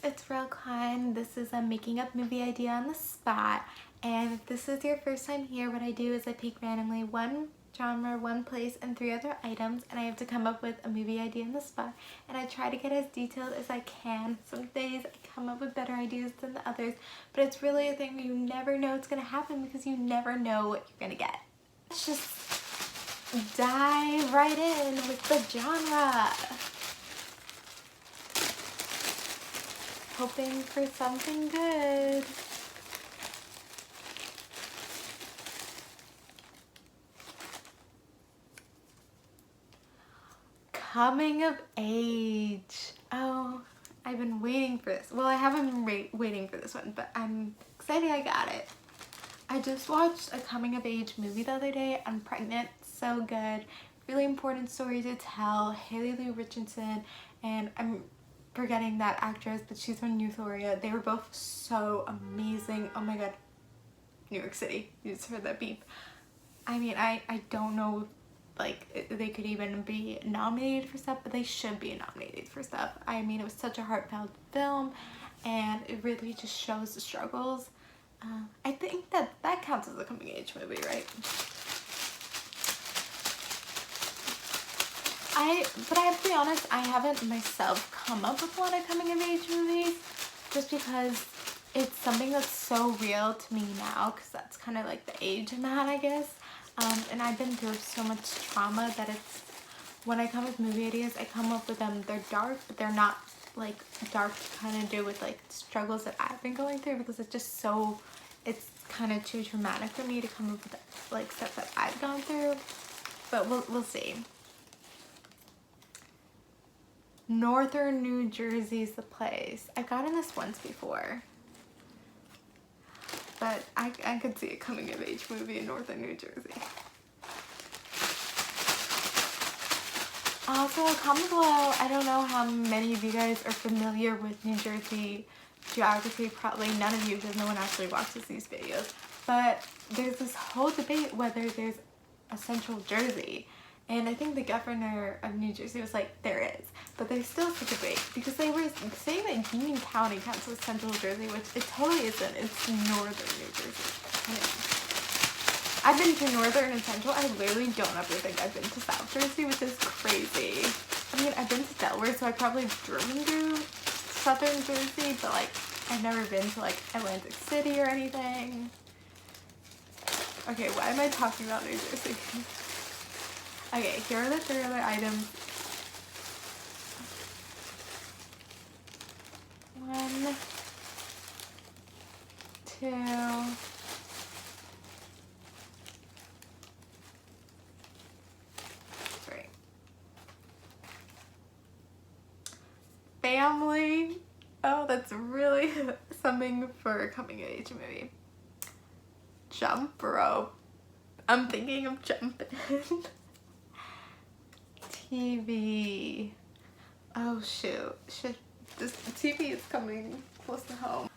it's Rel Klein. This is a making up movie idea on the spot, and if this is your first time here, what I do is I pick randomly one genre, one place, and 3 other items, and I have to come up with a movie idea on the spot, and I try to get as detailed as I can. Some days I come up with better ideas than the others, but it's really a thing you never know it's gonna happen because you never know what you're gonna get. Let's just dive right in with the genre. Hoping for something good. Coming of age. Oh, I've been waiting for this. Well, I haven't been waiting for this one, but I'm excited I got it. I just watched a coming of age movie the other day. I'm pregnant. So good. Really important story to tell. Haley Lou Richardson, and I'm forgetting that actress, but she's from Euphoria. They were both so amazing. Oh my god. New York City. You just heard that beep. I mean, I don't know, like, they could even be nominated for stuff, but they should be nominated for stuff. I mean, it was such a heartfelt film, and it really just shows the struggles. I think that counts as a coming of age movie, right? But I have to be honest, I haven't myself come up with a lot of coming of age movies, just because it's something that's so real to me now, because that's kind of like the age I'm at, I guess. And I've been through so much trauma that it's, when I come with movie ideas, I come up with them, they're dark, but they're not like dark to kind of do with like struggles that I've been going through, because it's just so, it's kind of too traumatic for me to come up with like stuff that I've gone through. But we'll see. Northern New Jersey's the place. I've gotten this once before, but I could see a coming of age movie in Northern New Jersey. Also, comment below. I don't know how many of you guys are familiar with New Jersey geography. Probably none of you, because no one actually watches these videos. But there's this whole debate whether there's a Central Jersey. And I think the governor of New Jersey was like, there is. But there's still such a debate, because they were saying that Union County counts as Central Jersey, which it totally isn't. It's Northern New Jersey. Anyway. I've been to Northern and Central. I literally don't ever think I've been to South Jersey, which is crazy. I mean, I've been to Delaware, so I've probably driven through Southern Jersey, but like, I've never been to like Atlantic City or anything. Okay, why am I talking about New Jersey? Okay, here are the 3 other items. 1, 2, 3. Family. Oh, that's really something for a coming of age movie. Jump rope. I'm thinking of jumping. TV. Oh shoot. Shit. This TV is coming close to home.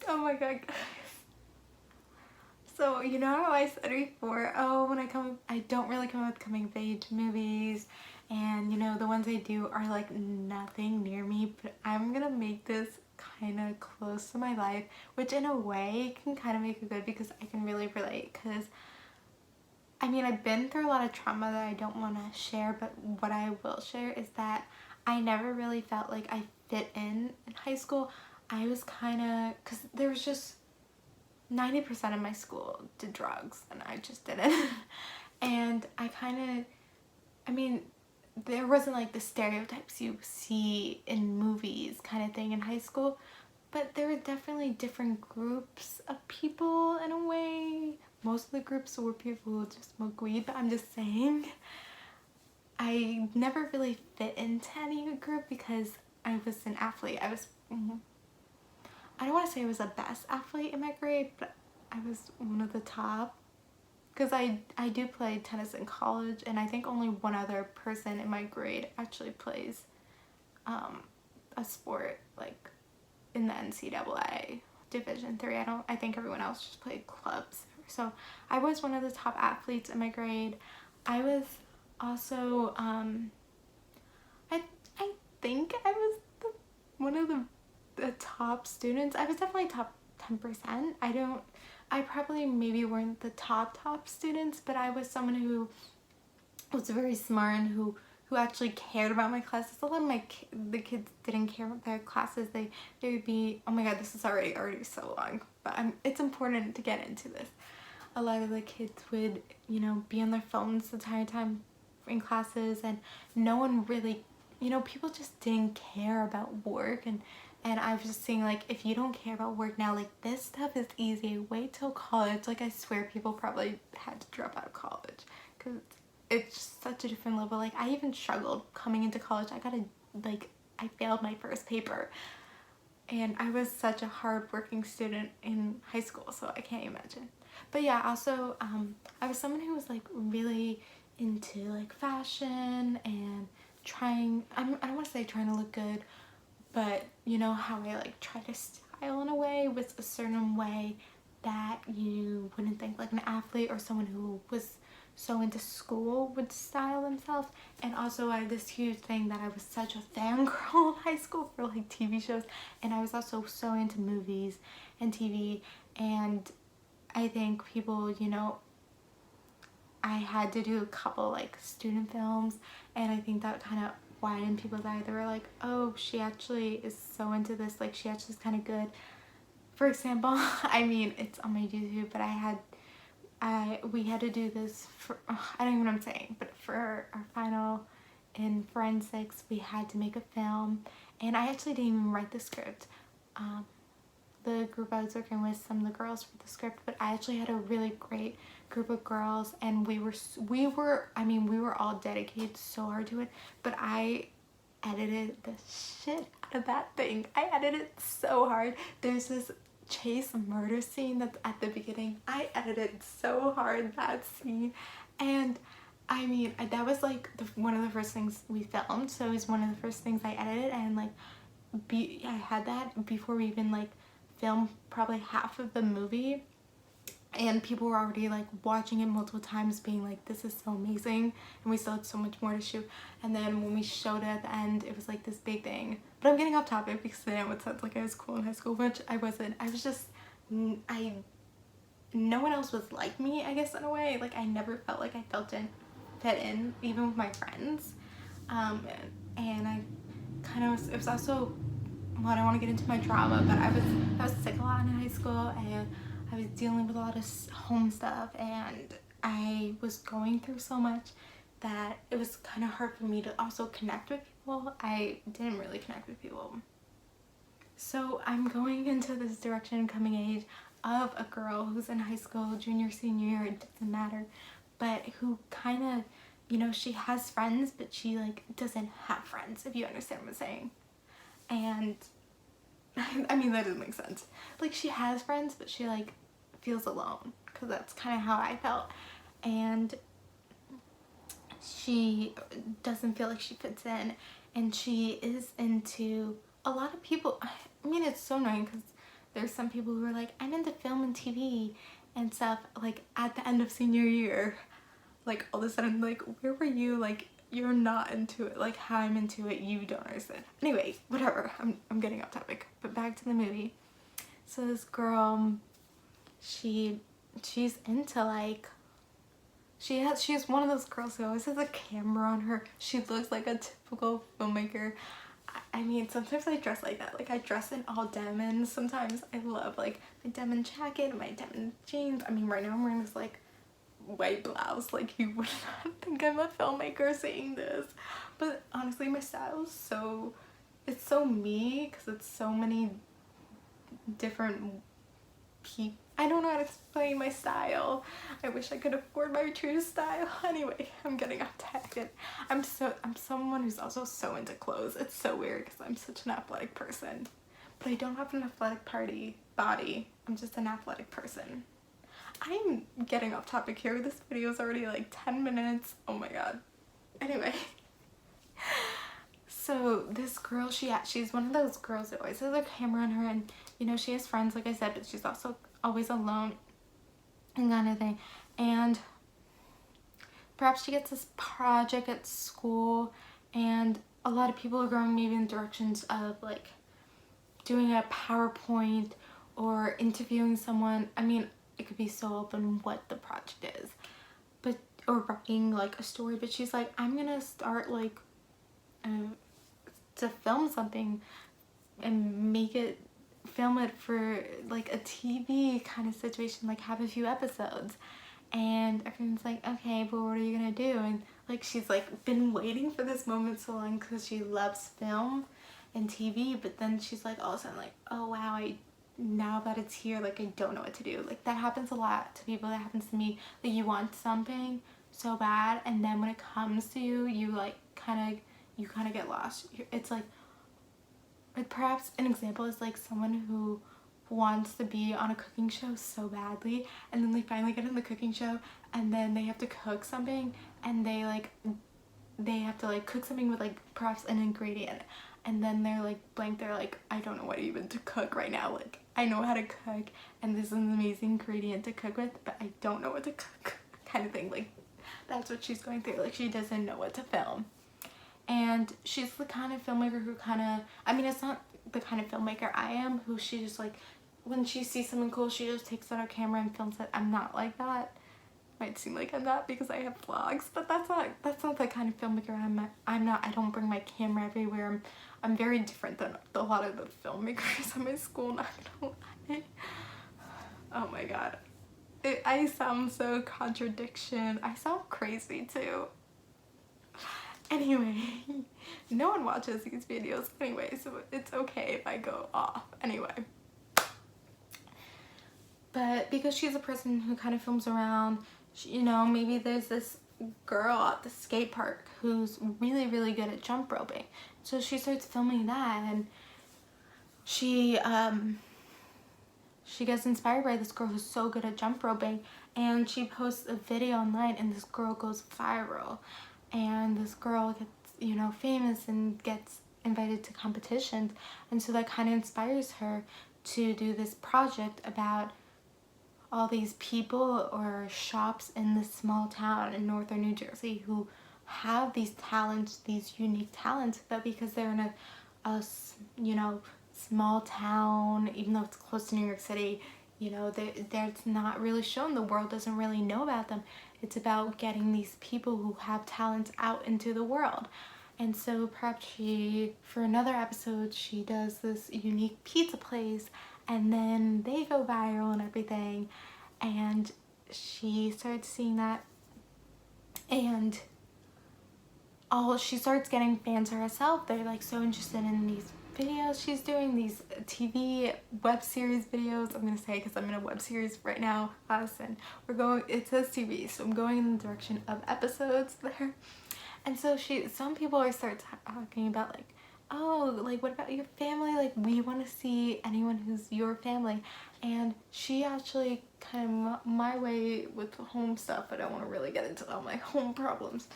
Oh my god, guys. So, you know how I said before, oh, when I don't really come up with coming of age movies, and you know, the ones I do are like nothing near me, but I'm gonna make this kind of close to my life, which in a way can kind of make it good because I can really relate, because I mean, I've been through a lot of trauma that I don't want to share, but what I will share is that I never really felt like I fit in high school. I was kind of, because there was just 90% of my school did drugs and I just didn't. And I kind of, I mean, there wasn't like the stereotypes you see in movies kind of thing in high school, but there were definitely different groups of people in a way. Most of the groups were people who just smoke weed, but I'm just saying, I never really fit into any group because I was an athlete. I don't want to say I was the best athlete in my grade, but I was one of the top. Because I do play tennis in college, and I think only one other person in my grade actually plays a sport like in the NCAA Division III. I think everyone else just played clubs. So I was one of the top athletes in my grade. I was also I think I top students. I was definitely top 10%. I probably maybe weren't the top students, but I was someone who was very smart and who actually cared about my classes. A lot of the kids didn't care about their classes. They would be, oh my god, this is already so long, but it's important to get into this. A lot of the kids would, you know, be on their phones the entire time in classes, and no one really, you know, people just didn't care about work, and I was just saying, like, if you don't care about work now, like, this stuff is easy. Wait till college. Like, I swear people probably had to drop out of college because it's just such a different level. Like, I even struggled coming into college. I failed my first paper, and I was such a hard-working student in high school, so I can't imagine. But yeah, also, I was someone who was, like, really into, like, fashion and trying, I don't want to say trying to look good, but you know how I, like, try to style in a way with a certain way that you wouldn't think, like, an athlete or someone who was so into school would style themselves. And also I had this huge thing that I was such a fangirl in high school for, like, TV shows, and I was also so into movies and TV, and I think people, you know, I had to do a couple, like, student films, and I think that kind of widened people's eye. They were like, oh, she actually is so into this, like, she actually is kind of good. For example, I mean, it's on my YouTube, but we had to do this for, I don't even know what I'm saying, but for our final in forensics, we had to make a film, and I actually didn't even write the script. The group I was working with, some of the girls wrote the script, but I actually had a really great group of girls, and we were all dedicated so hard to it, but I edited the shit out of that thing. I edited it so hard. There's this chase murder scene that's at the beginning. I edited so hard that scene, and I mean, that was like one of the first things we filmed, so it was one of the first things I edited, and like I had that before we even like filmed probably half of the movie, and people were already like watching it multiple times being like, this is so amazing, and we still had so much more to shoot. And then when we showed it at the end, it was like this big thing. But I'm getting off topic because I know it sounds like I was cool in high school, which I wasn't. I was just, no one else was like me, I guess, in a way. Like, I never felt like I fit in even with my friends, and I kind of it was also, well, I don't want to get into my trauma, but I was sick a lot in high school, and I was dealing with a lot of home stuff, and I was going through so much that it was kind of hard for me to also connect with people. I didn't really connect with people. So I'm going into this direction, coming age, of a girl who's in high school, junior, senior year, it doesn't matter, but who kind of, you know, she has friends, but she like doesn't have friends, if you understand what I'm saying. And I mean, that doesn't make sense. Like, she has friends, but she like feels alone, because that's kind of how I felt. And she doesn't feel like she fits in, and she is into a lot of people. I mean, it's so annoying because there's some people who are like, I'm into film and TV and stuff, like at the end of senior year, like all of a sudden, like, where were you? Like, you're not into it like how I'm into it. You don't understand. Anyway, whatever, I'm getting off topic, but back to the movie. So this girl, she's into, like, she's one of those girls who always has a camera on her. She looks like a typical filmmaker. I mean, sometimes I dress like that. Like, I dress in all denim. Sometimes I love like my denim jacket and my denim jeans. I mean, right now I'm wearing this like white blouse. Like, you would not think I'm a filmmaker saying this, but honestly, my style is so, it's so me, because it's so many different people. I don't know how to explain my style. I wish I could afford my true style. Anyway, I'm getting off topic. I'm someone who's also so into clothes. It's so weird because I'm such an athletic person, but I don't have an athletic body. I'm just an athletic person. I'm getting off topic here. This video is already like 10 minutes. Oh my god. Anyway, so this girl, she's one of those girls that always has a camera on her, and you know, she has friends, like I said, but she's also always alone and kind of thing. And perhaps she gets this project at school, and a lot of people are going maybe in directions of like doing a PowerPoint or interviewing someone. I mean, it could be so open what the project is, but or writing like a story. But she's like, I'm gonna start like to film something and film it for like a TV kind of situation, like have a few episodes. And everyone's like, okay, but what are you gonna do? And like, she's like been waiting for this moment so long because she loves film and TV, but then she's like all of a sudden like, oh wow, now that it's here, like I don't know what to do. Like that happens a lot to people. That happens to me. Like you want something so bad, and then when it comes to you, you like kind of get lost. It's like perhaps an example is like someone who wants to be on a cooking show so badly, and then they finally get in the cooking show, and then they have to cook something, and they have to like cook something with like perhaps an ingredient, and then they're like blank. They're like, I don't know what even to cook right now. Like I know how to cook and this is an amazing ingredient to cook with, but I don't know what to cook kind of thing. Like that's what she's going through. Like she doesn't know what to film. And she's the kind of filmmaker who kind of, I mean, it's not the kind of filmmaker I am, who she just like, when she sees something cool, she just takes out her camera and films it. I'm not like that. Might seem like I'm not because I have vlogs, but that's not the kind of filmmaker I'm not. I don't bring my camera everywhere. I'm very different than a lot of the filmmakers at my school, not gonna lie. Oh my god. I sound so contradiction. I sound crazy too. Anyway, no one watches these videos anyway, so it's okay if I go off. Anyway. But because she's a person who kind of films around, you know, maybe there's this girl at the skate park who's really, really good at jump roping. So she starts filming that, and she gets inspired by this girl who's so good at jump roping, and she posts a video online, and this girl goes viral. And this girl gets, you know, famous and gets invited to competitions, and so that kind of inspires her to do this project about all these people or shops in this small town in northern New Jersey who have these talents, these unique talents, but because they're in a you know, small town, even though it's close to New York City, you know, they're not really shown. The world doesn't really know about them. It's about getting these people who have talents out into the world. And so perhaps for another episode, she does this unique pizza place, and then they go viral and everything. And she starts seeing that, and she starts getting fans herself. They're like so interested in these videos she's doing, these TV web series videos, I'm gonna say, because I'm in a web series right now, and it says TV, so I'm going in the direction of episodes there. And so some people are start talking about like, oh, like what about your family? Like we want to see anyone who's your family. And she actually kind of my way with home stuff. I don't want to really get into all my home problems.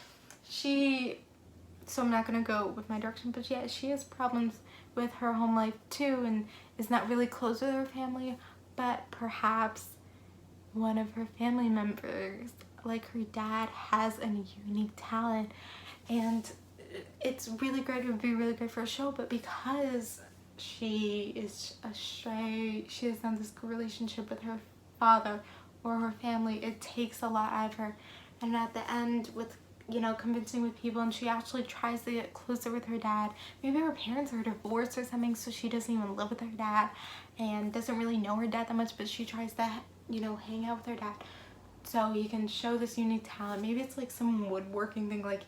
So I'm not gonna go with my direction, but yeah, she has problems with her home life too, and is not really close with her family. But perhaps one of her family members, like her dad, has a unique talent, and it's really great. It would be really great for a show, but because she is astray, she doesn't have this good relationship with her father or her family, it takes a lot out of her. And at the end, with, you know, convincing with people, and she actually tries to get closer with her dad. Maybe her parents are divorced or something, so she doesn't even live with her dad and doesn't really know her dad that much, but she tries to, you know, hang out with her dad so he can show this unique talent. Maybe it's like some woodworking thing, like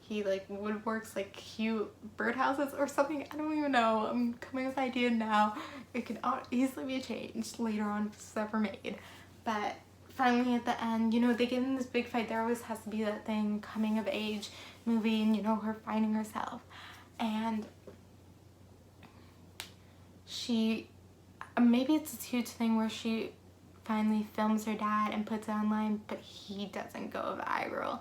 he like woodworks like cute birdhouses or something. I don't even know. I'm coming with an idea now. It can easily be changed later on if it's ever made. But finally at the end, you know, they get in this big fight. There always has to be that thing, coming of age movie, and you know, her finding herself. And maybe it's this huge thing where she finally films her dad and puts it online, but he doesn't go viral.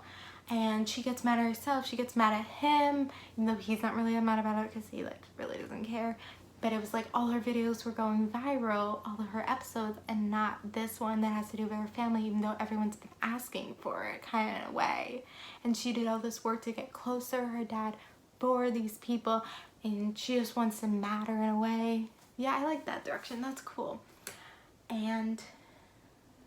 And she gets mad at herself. She gets mad at him, even though he's not really mad about it because he like really doesn't care. But it was like all her videos were going viral, all of her episodes, and not this one that has to do with her family, even though everyone's been asking for it, kind of in a way. And she did all this work to get closer to her dad for these people, and she just wants to matter in a way. Yeah, I like that direction. That's cool. And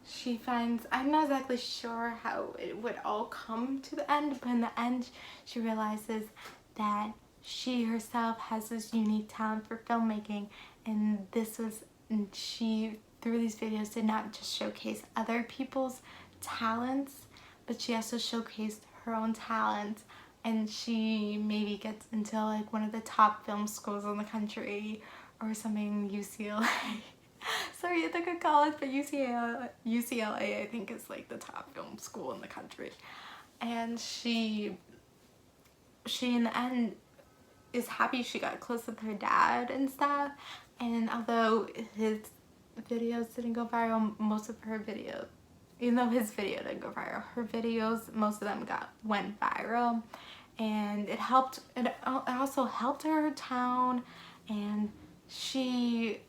she finds, I'm not exactly sure how it would all come to the end, but in the end she realizes that she herself has this unique talent for filmmaking, and she through these videos did not just showcase other people's talents, but she also showcased her own talents, and she maybe gets into like one of the top film schools in the country or something, UCLA. Sorry, I think of college, but UCLA I think is like the top film school in the country. And she in the end is happy she got close with her dad and stuff. And although his videos didn't go viral, most of her videos, even though his video didn't go viral, her videos, most of them went viral. And it also helped her town, and she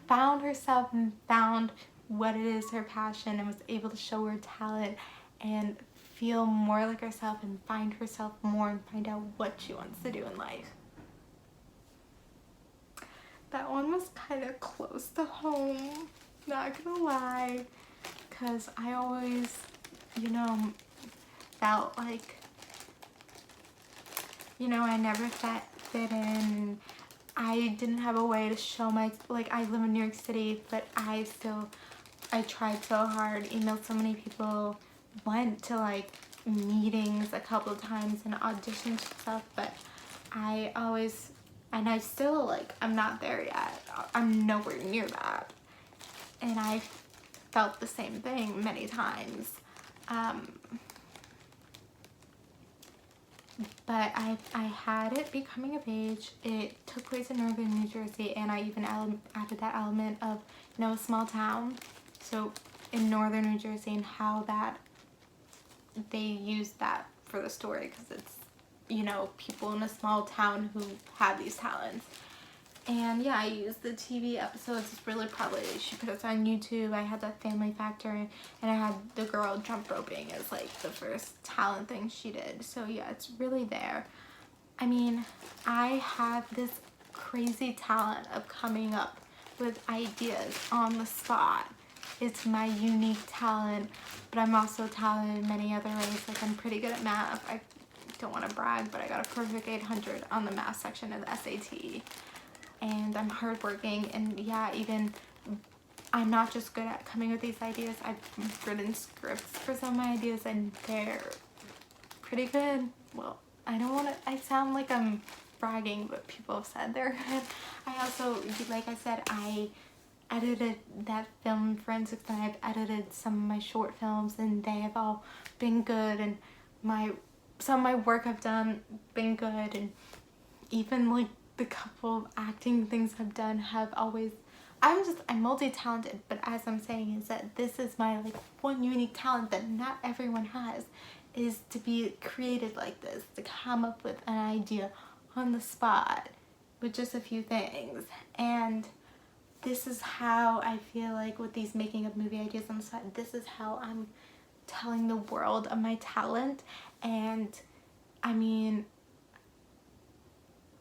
found herself and found what it is her passion, and was able to show her talent and feel more like herself and find herself more and find out what she wants to do in life. That one was kind of close to home, not gonna lie, because I always, felt like, I never fit in. I didn't have a way to show I live in New York City, but I tried so hard, emailed so many people, went to like meetings a couple of times and auditions and stuff, but I still I'm not there yet. I'm nowhere near that. And I felt the same thing many times. But I had it be coming of age. It took place in northern New Jersey, and I even added that element of, a small town. So in northern New Jersey, and how that they used that for the story, because it's, people in a small town who have these talents. And yeah, I used the TV episodes. It's really probably, she put us on YouTube. I had that family factor, and I had the girl jump roping as like the first talent thing she did. So yeah, it's really there. I mean, I have this crazy talent of coming up with ideas on the spot. It's my unique talent, but I'm also talented in many other ways. Like, I'm pretty good at math. I don't want to brag, but I got a perfect 800 on the math section of the SAT. And I'm hardworking, and yeah, I'm not just good at coming with these ideas. I've written scripts for some of my ideas, and they're pretty good. Well, I sound like I'm bragging, but people have said they're good. I also, like I said, I edited that film Forensics, and I've edited some of my short films, and they have all been good, and some of my work I've done been good, and even like the couple of acting things I've done have always, I'm multi-talented, but as I'm saying is that this is my one unique talent that not everyone has, is to be creative like this, to come up with an idea on the spot with just a few things. And this is how I feel like with these making of movie ideas on the spot, this is how I'm telling the world of my talent. And I mean,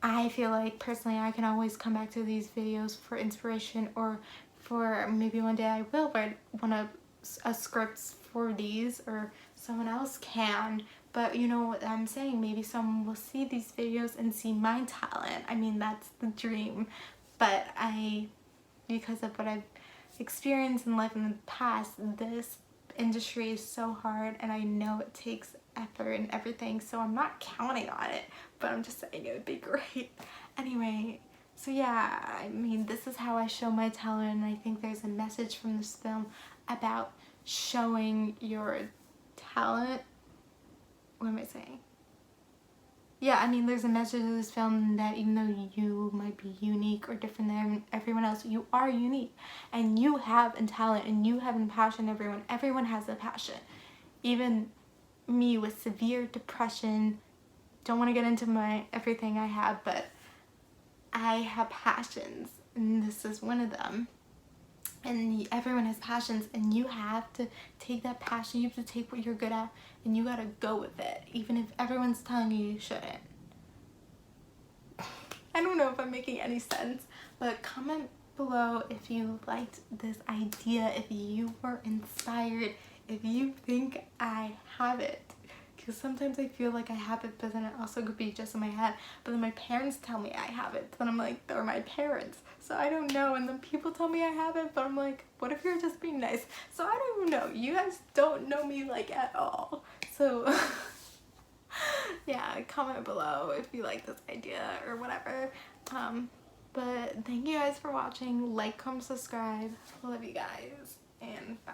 I feel like personally I can always come back to these videos for inspiration, or for maybe one day I will write a scripts for these, or someone else can. But you know what I'm saying, maybe someone will see these videos and see my talent. I mean, that's the dream. But because of what I've experienced in life in the past, this industry is so hard, and I know it takes effort and everything, so I'm not counting on it, but I'm just saying it would be great. Anyway, so yeah, I mean, this is how I show my talent, and I think there's a message from this film about showing your talent. What am I saying? Yeah, I mean, there's a message of this film that even though you might be unique or different than everyone else, you are unique, and you have a talent, and you have a passion. Everyone has a passion. Even me with severe depression, don't want to get into everything I have, but I have passions, and this is one of them. And everyone has passions, and you have to take that passion, you have to take what you're good at, and you gotta go with it, even if everyone's telling you you shouldn't. And know if I'm making any sense, but comment below if you liked this idea, if you were inspired, if you think I have it. Because sometimes I feel like I have it, but then it also could be just in my head. But then my parents tell me I have it, but then I'm like, they're my parents, so I don't know. And then people tell me I have it, but I'm like, what if you're just being nice? So I don't even know. You guys don't know me like at all. So yeah, comment below if you like this idea or whatever. But thank you guys for watching. Like, comment, subscribe. Love you guys, and bye.